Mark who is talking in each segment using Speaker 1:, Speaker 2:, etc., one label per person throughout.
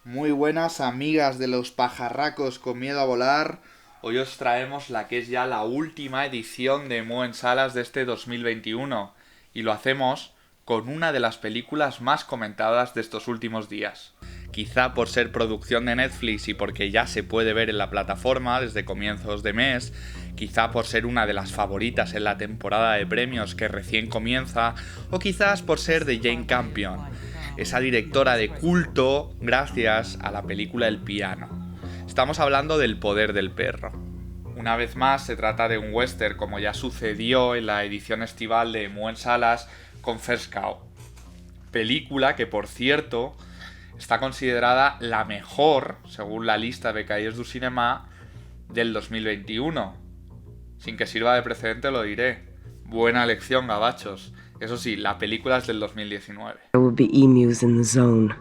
Speaker 1: Muy buenas amigas de los pajarracos con miedo a volar. Hoy os traemos la que es ya la última edición de Mu en Salas de este 2021 y lo hacemos con una de las películas más comentadas de estos últimos días. Quizá por ser producción de Netflix y porque ya se puede ver en la plataforma desde comienzos de mes, quizá por ser una de las favoritas en la temporada de premios que recién comienza, o quizás por ser de Jane Campion, esa directora de culto gracias a la película El piano. Estamos hablando del Poder del perro. Una vez más se trata de un western, como ya sucedió en la edición estival de Mu en Salas con First Cow. Película que, por cierto, está considerada la mejor, según la lista de Cahiers du Cinema, del 2021. Sin que sirva de precedente lo diré. Buena elección, gabachos. Eso sí, la película es del 2019.
Speaker 2: There will be emus in the zone.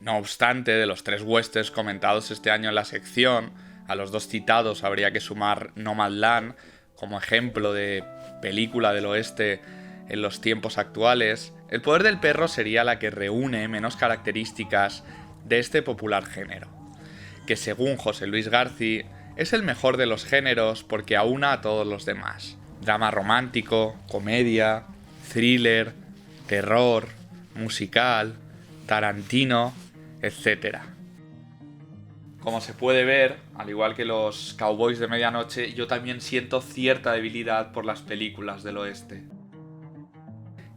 Speaker 1: No obstante, de los 3 westerns comentados este año en la sección, a los 2 citados habría que sumar Nomadland como ejemplo de película del oeste en los tiempos actuales. El Poder del perro sería la que reúne menos características de este popular género, que según José Luis García es el mejor de los géneros porque aúna a todos los demás. Drama romántico, comedia, thriller, terror, musical, Tarantino, etc. Como se puede ver, al igual que los Cowboys de Medianoche, yo también siento cierta debilidad por las películas del oeste.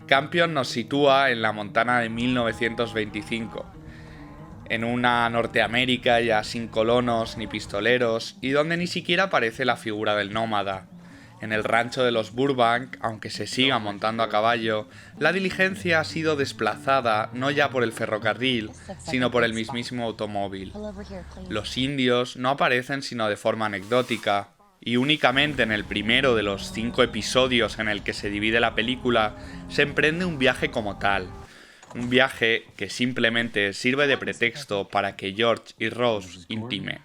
Speaker 1: Campion nos sitúa en la Montana de 1925, en una Norteamérica ya sin colonos ni pistoleros y donde ni siquiera aparece la figura del nómada. En el rancho de los Burbank, aunque se siga montando a caballo, la diligencia ha sido desplazada no ya por el ferrocarril, sino por el mismísimo automóvil. Los indios no aparecen sino de forma anecdótica, y únicamente en el primero de los 5 episodios en el que se divide la película se emprende un viaje como tal. Un viaje que simplemente sirve de pretexto para que George y Rose intimen.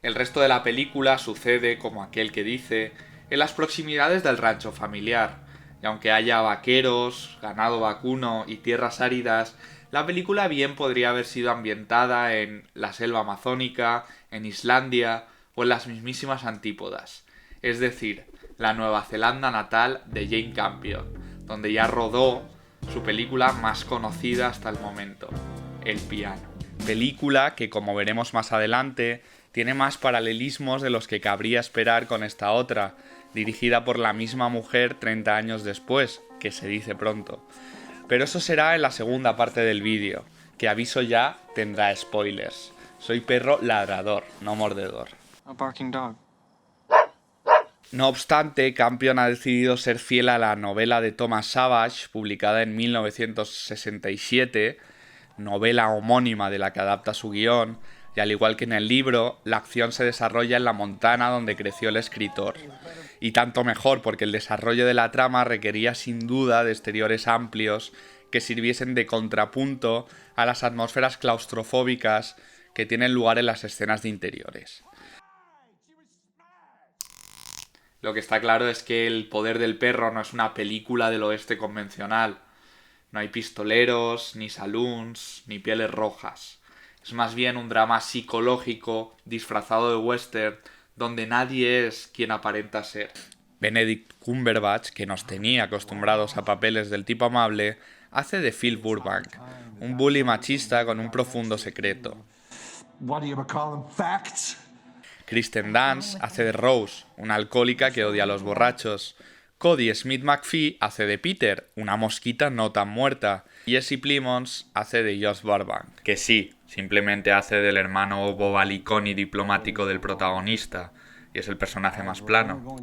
Speaker 1: El resto de la película sucede, como aquel que dice, en las proximidades del rancho familiar, y aunque haya vaqueros, ganado vacuno y tierras áridas, la película bien podría haber sido ambientada en la selva amazónica, en Islandia o en las mismísimas antípodas, es decir, la Nueva Zelanda natal de Jane Campion, donde ya rodó su película más conocida hasta el momento, El piano. Película que, como veremos más adelante, tiene más paralelismos de los que cabría esperar con esta otra, dirigida por la misma mujer 30 años después, que se dice pronto. Pero eso será en la segunda parte del vídeo, que aviso ya tendrá spoilers. Soy perro ladrador, no mordedor.
Speaker 3: A barking dog.
Speaker 1: No obstante, Campion ha decidido ser fiel a la novela de Thomas Savage, publicada en 1967, novela homónima de la que adapta su guión, y al igual que en el libro, la acción se desarrolla en la Montana donde creció el escritor. Y tanto mejor, porque el desarrollo de la trama requería sin duda de exteriores amplios que sirviesen de contrapunto a las atmósferas claustrofóbicas que tienen lugar en las escenas de interiores. Lo que está claro es que El Poder del perro no es una película del oeste convencional. No hay pistoleros, ni saloons, ni pieles rojas. Es más bien un drama psicológico disfrazado de western donde nadie es quien aparenta ser. Benedict Cumberbatch, que nos tenía acostumbrados a papeles del tipo amable, hace de Phil Burbank, un bully machista con un profundo secreto.
Speaker 4: What do you call them? Facts?
Speaker 1: Kristen Dunst hace de Rose, una alcohólica que odia a los borrachos. Cody Smith McPhee hace de Peter, una mosquita no tan muerta. Y Jesse Plemons hace de Josh Burbank, que sí, simplemente hace del hermano bobalicón y diplomático del protagonista, y es el personaje más plano.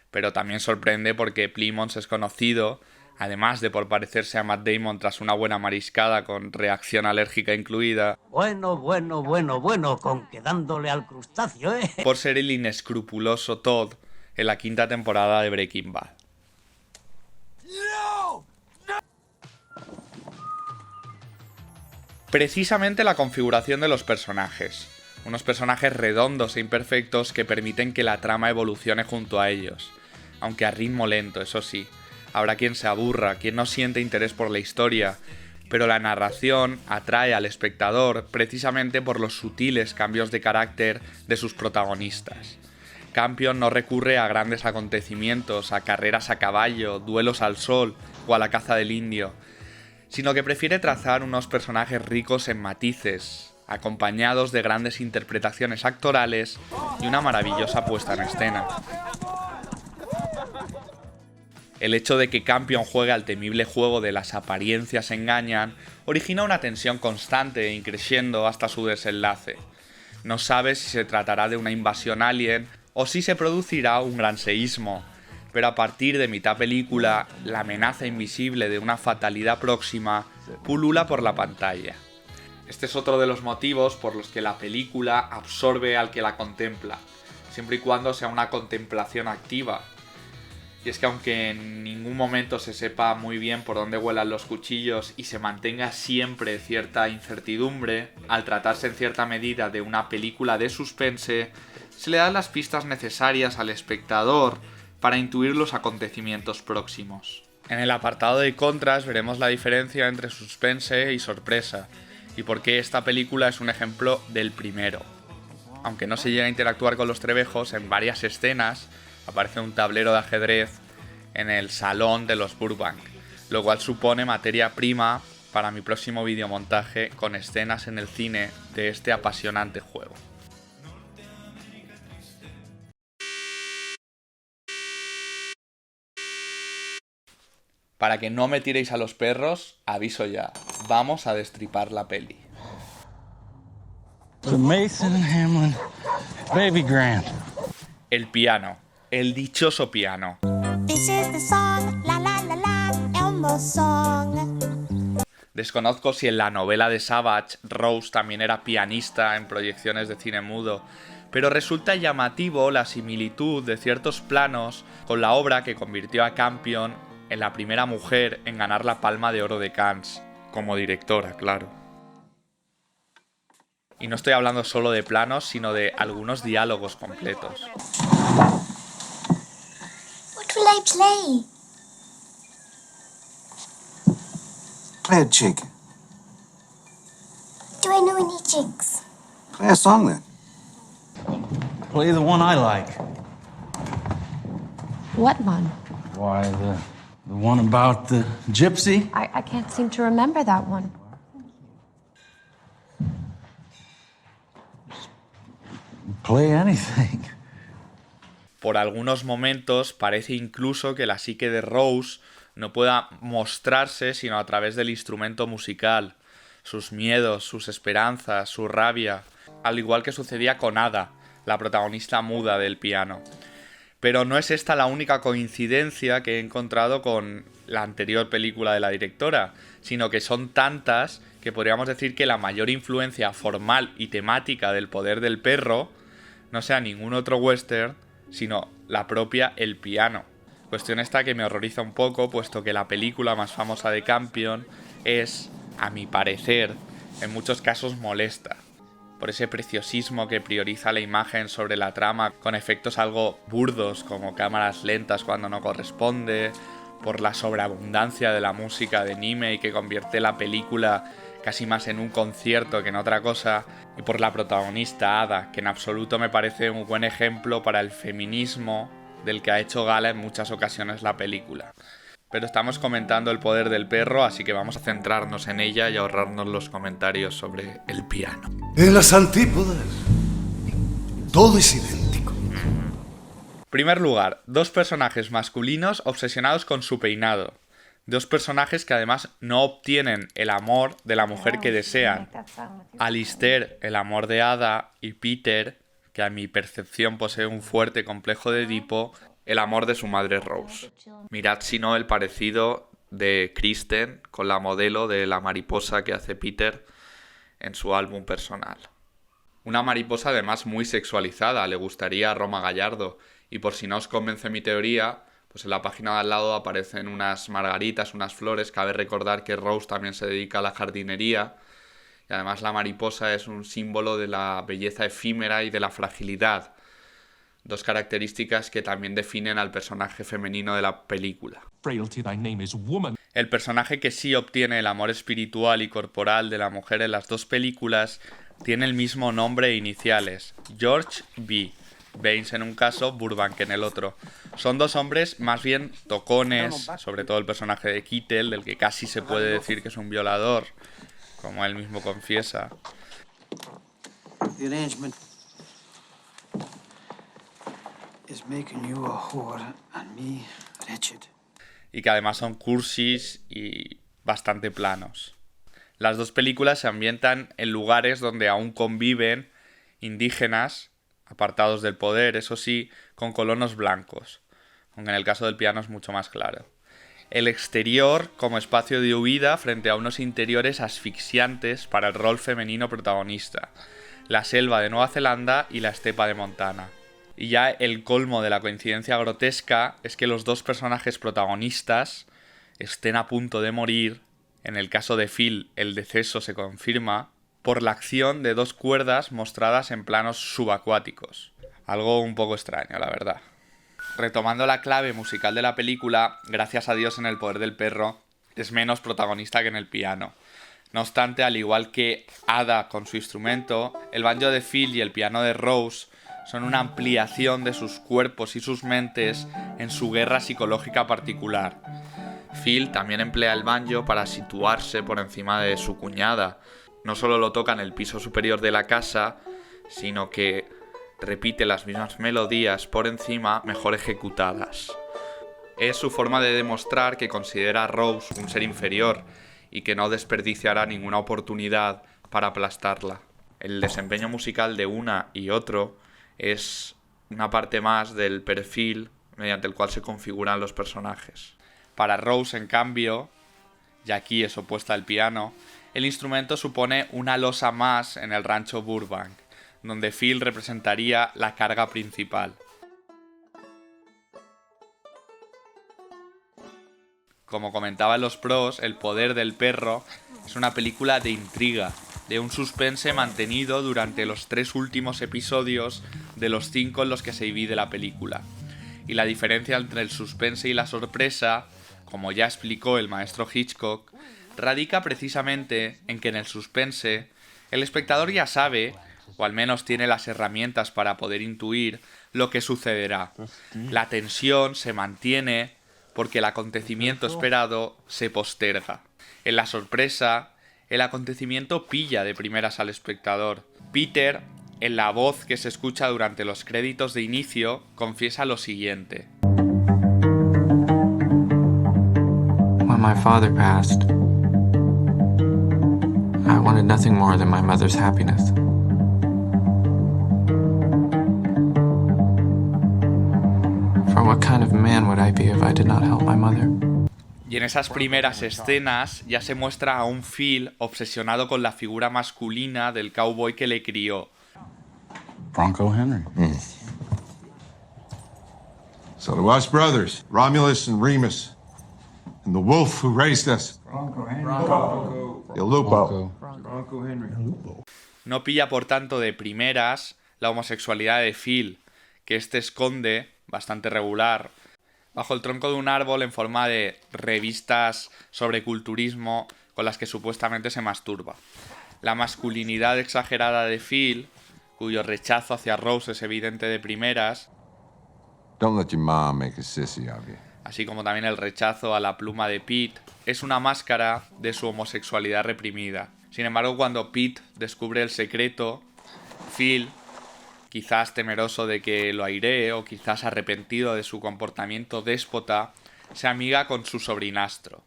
Speaker 1: Pero también sorprende porque Plemons es conocido, además de por parecerse a Matt Damon tras una buena mariscada con reacción alérgica incluida,
Speaker 5: Bueno, con que dándole al crustáceo, ¿eh?
Speaker 1: por ser el inescrupuloso Todd en la 5ª temporada de Breaking Bad. Precisamente la configuración de los personajes. Unos personajes redondos e imperfectos que permiten que la trama evolucione junto a ellos, aunque a ritmo lento, eso sí. Habrá quien se aburra, quien no siente interés por la historia, pero la narración atrae al espectador precisamente por los sutiles cambios de carácter de sus protagonistas. Campion no recurre a grandes acontecimientos, a carreras a caballo, duelos al sol o a la caza del indio, sino que prefiere trazar unos personajes ricos en matices, acompañados de grandes interpretaciones actorales y una maravillosa puesta en escena. El hecho de que Campion juegue al temible juego de las apariencias engañan origina una tensión constante e increciendo hasta su desenlace. No sabes si se tratará de una invasión alien o si se producirá un gran seísmo, pero a partir de mitad película, la amenaza invisible de una fatalidad próxima pulula por la pantalla. Este es otro de los motivos por los que la película absorbe al que la contempla, siempre y cuando sea una contemplación activa. Y es que aunque en ningún momento se sepa muy bien por dónde vuelan los cuchillos y se mantenga siempre cierta incertidumbre, al tratarse en cierta medida de una película de suspense, se le dan las pistas necesarias al espectador para intuir los acontecimientos próximos. En el apartado de contras veremos la diferencia entre suspense y sorpresa, y por qué esta película es un ejemplo del primero. Aunque no se llega a interactuar con los trebejos, en varias escenas aparece un tablero de ajedrez en el salón de los Burbank, lo cual supone materia prima para mi próximo videomontaje con escenas en el cine de este apasionante juego. Para que no me tiréis a los perros, aviso ya, vamos a destripar la peli.
Speaker 3: The Mason Hamlin Baby Grand.
Speaker 1: El piano, el dichoso piano.
Speaker 6: This is the song, la la la la, Elmo song.
Speaker 1: Desconozco si en la novela de Savage, Rose también era pianista en proyecciones de cine mudo, pero resulta llamativo la similitud de ciertos planos con la obra que convirtió a Campion en la primera mujer en ganar la Palma de Oro de Cannes, como directora, claro. Y no estoy hablando solo de planos, sino de algunos diálogos completos.
Speaker 6: What will I play?
Speaker 4: Play a jig.
Speaker 6: Do I know any jigs?
Speaker 4: Play a song then.
Speaker 3: Play the one I like.
Speaker 7: What one?
Speaker 3: Why, the one about the gypsy?
Speaker 7: I can't seem to remember that one.
Speaker 3: Play anything.
Speaker 1: Por algunos momentos parece incluso que la psique de Rose no pueda mostrarse sino a través del instrumento musical, sus miedos, sus esperanzas, su rabia, al igual que sucedía con Ada, la protagonista muda del piano. Pero no es esta la única coincidencia que he encontrado con la anterior película de la directora, sino que son tantas que podríamos decir que la mayor influencia formal y temática del Poder del Perro no sea ningún otro western, sino la propia El piano. Cuestión esta que me horroriza un poco, puesto que la película más famosa de Campion es, a mi parecer, en muchos casos molesta, por ese preciosismo que prioriza la imagen sobre la trama, con efectos algo burdos como cámaras lentas cuando no corresponde, por la sobreabundancia de la música de Nimei que convierte la película casi más en un concierto que en otra cosa, y por la protagonista Ada, que en absoluto me parece un buen ejemplo para el feminismo del que ha hecho gala en muchas ocasiones la película. Pero estamos comentando El poder del perro, así que vamos a centrarnos en ella y ahorrarnos los comentarios sobre el piano.
Speaker 8: En las antípodas, todo es idéntico.
Speaker 1: Primer lugar, dos personajes masculinos obsesionados con su peinado. Dos personajes que además no obtienen el amor de la mujer que desean. Alistair, el amor de Ada, y Peter, que a mi percepción posee un fuerte complejo de Edipo, el amor de su madre Rose. Mirad si no el parecido de Kristen con la modelo de la mariposa que hace Peter en su álbum personal. Una mariposa además muy sexualizada, le gustaría a Roma Gallardo, y por si no os convence mi teoría, pues en la página de al lado aparecen unas margaritas, unas flores. Cabe recordar que Rose también se dedica a la jardinería, y además la mariposa es un símbolo de la belleza efímera y de la fragilidad. dos características que también definen al personaje femenino de la película.
Speaker 9: Frailty, thy name is woman.
Speaker 1: El personaje que sí obtiene el amor espiritual y corporal de la mujer en las dos películas tiene el mismo nombre e iniciales, George B. Baines en un caso, Burbank en el otro. Son dos hombres más bien tocones, sobre todo el personaje de Kittel, del que casi se puede decir que es un violador, como él mismo confiesa.
Speaker 10: The arrangement is making you a whore and me wretched.
Speaker 1: Y que además son cursis y bastante planos. Las dos películas se ambientan en lugares donde aún conviven indígenas, apartados del poder, eso sí, con colonos blancos, aunque en el caso del piano es mucho más claro. El exterior como espacio de huida frente a unos interiores asfixiantes para el rol femenino protagonista, la selva de Nueva Zelanda y la estepa de Montana. Y ya el colmo de la coincidencia grotesca es que los dos personajes protagonistas estén a punto de morir, en el caso de Phil el deceso se confirma, por la acción de dos cuerdas mostradas en planos subacuáticos. Algo un poco extraño, la verdad. Retomando la clave musical de la película, gracias a Dios en El poder del perro es menos protagonista que en el piano. No obstante, al igual que Ada con su instrumento, el banjo de Phil y el piano de Rose son una ampliación de sus cuerpos y sus mentes en su guerra psicológica particular. Phil también emplea el banjo para situarse por encima de su cuñada. No solo lo toca en el piso superior de la casa, sino que repite las mismas melodías por encima, mejor ejecutadas. Es su forma de demostrar que considera a Rose un ser inferior y que no desperdiciará ninguna oportunidad para aplastarla. El desempeño musical de una y otro es una parte más del perfil mediante el cual se configuran los personajes. Para Rose, en cambio, y aquí es opuesta al piano, el instrumento supone una losa más en el rancho Burbank, donde Phil representaría la carga principal. Como comentaba en los pros, El poder del perro es una película de intriga, de un suspense mantenido durante los 3 últimos episodios de los 5 en los que se divide la película. Y la diferencia entre el suspense y la sorpresa, como ya explicó el maestro Hitchcock, radica precisamente en que en el suspense el espectador ya sabe, o al menos tiene las herramientas para poder intuir, lo que sucederá. La tensión se mantiene porque el acontecimiento esperado se posterga. En la sorpresa, el acontecimiento pilla de primeras al espectador. Peter, en la voz que se escucha durante los créditos de inicio, confiesa lo siguiente.
Speaker 11: When my father passed, I wanted nothing more than my mother's happiness. For what kind of man would I be if I did not help my mother?
Speaker 1: Y en esas primeras escenas ya se muestra a un Phil obsesionado con la figura masculina del cowboy que le crió.
Speaker 3: Bronco Henry.
Speaker 8: So to us brothers, Romulus and Remus, and the wolf who raised us.
Speaker 10: Bronco Henry.
Speaker 8: El Lupo.
Speaker 10: Bronco Henry.
Speaker 1: No pilla por tanto de primeras la homosexualidad de Phil, que éste esconde, bastante regular, bajo el tronco de un árbol en forma de revistas sobre culturismo con las que supuestamente se masturba. La masculinidad exagerada de Phil, cuyo rechazo hacia Rose es evidente de primeras,
Speaker 8: Don't let your mom make a sissy of you.
Speaker 1: así como también el rechazo a la pluma de Pete, es una máscara de su homosexualidad reprimida. Sin embargo, cuando Pete descubre el secreto, Phil, quizás temeroso de que lo airee o quizás arrepentido de su comportamiento déspota, se amiga con su sobrinastro,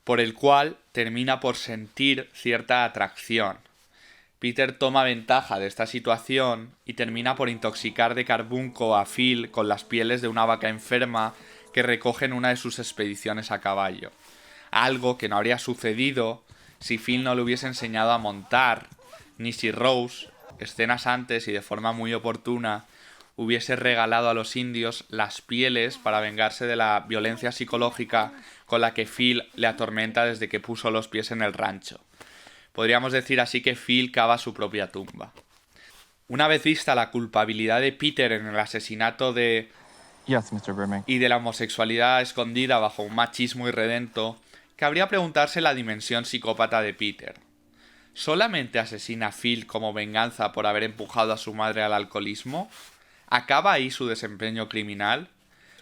Speaker 1: por el cual termina por sentir cierta atracción. Peter toma ventaja de esta situación y termina por intoxicar de carbunco a Phil con las pieles de una vaca enferma que recoge en una de sus expediciones a caballo. Algo que no habría sucedido si Phil no le hubiese enseñado a montar, ni si Rose, escenas antes y de forma muy oportuna, hubiese regalado a los indios las pieles para vengarse de la violencia psicológica con la que Phil le atormenta desde que puso los pies en el rancho. Podríamos decir así que Phil cava su propia tumba. Una vez vista la culpabilidad de Peter en el asesinato de...
Speaker 11: Yes, Mr. Burbank.
Speaker 1: y de la homosexualidad escondida bajo un machismo irredento, cabría preguntarse la dimensión psicópata de Peter. ¿Solamente asesina a Phil como venganza por haber empujado a su madre al alcoholismo? ¿Acaba ahí su desempeño criminal?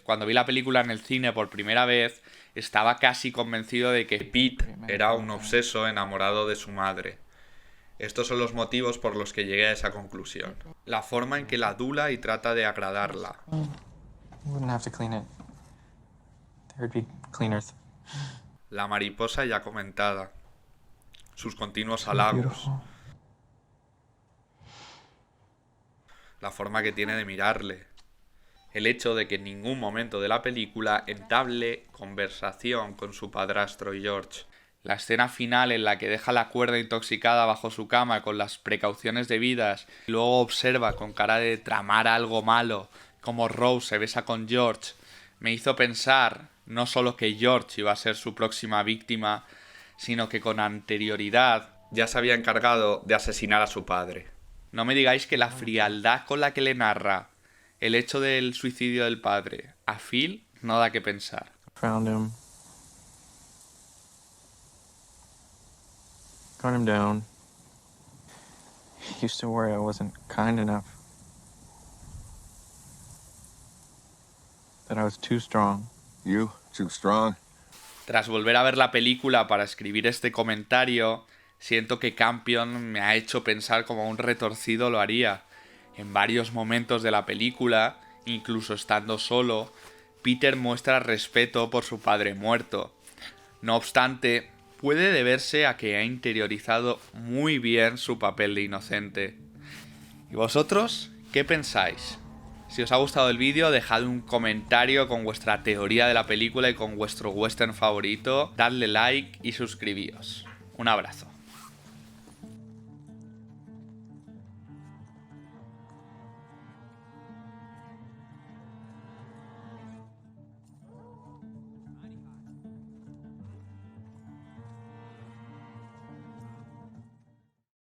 Speaker 1: Cuando vi la película en el cine por primera vez, estaba casi convencido de que Pete era un obseso enamorado de su madre. Estos son los motivos por los que llegué a esa conclusión. La forma en que la adula y trata de agradarla.
Speaker 11: You wouldn't have to clean it. There would be cleaners.
Speaker 1: La mariposa ya comentada. Sus continuos halagos. La forma que tiene de mirarle. El hecho de que en ningún momento de la película entable conversación con su padrastro George. La escena final en la que deja la cuerda intoxicada bajo su cama con las precauciones debidas y luego observa con cara de tramar algo malo como Rose se besa con George, me hizo pensar no solo que George iba a ser su próxima víctima, sino que con anterioridad ya se había encargado de asesinar a su padre. No me digáis que la frialdad con la que le narra el hecho del suicidio del padre a Phil no da que pensar.
Speaker 11: Found him. Got him down. He used to worry I wasn't kind enough. That I was too strong.
Speaker 8: You, too strong?
Speaker 1: Tras volver a ver la película para escribir este comentario, siento que Campion me ha hecho pensar como un retorcido lo haría. En varios momentos de la película, incluso estando solo, Peter muestra respeto por su padre muerto. No obstante, puede deberse a que ha interiorizado muy bien su papel de inocente. ¿Y vosotros qué pensáis? Si os ha gustado el vídeo, dejad un comentario con vuestra teoría de la película y con vuestro western favorito, dadle like y suscribíos. Un abrazo.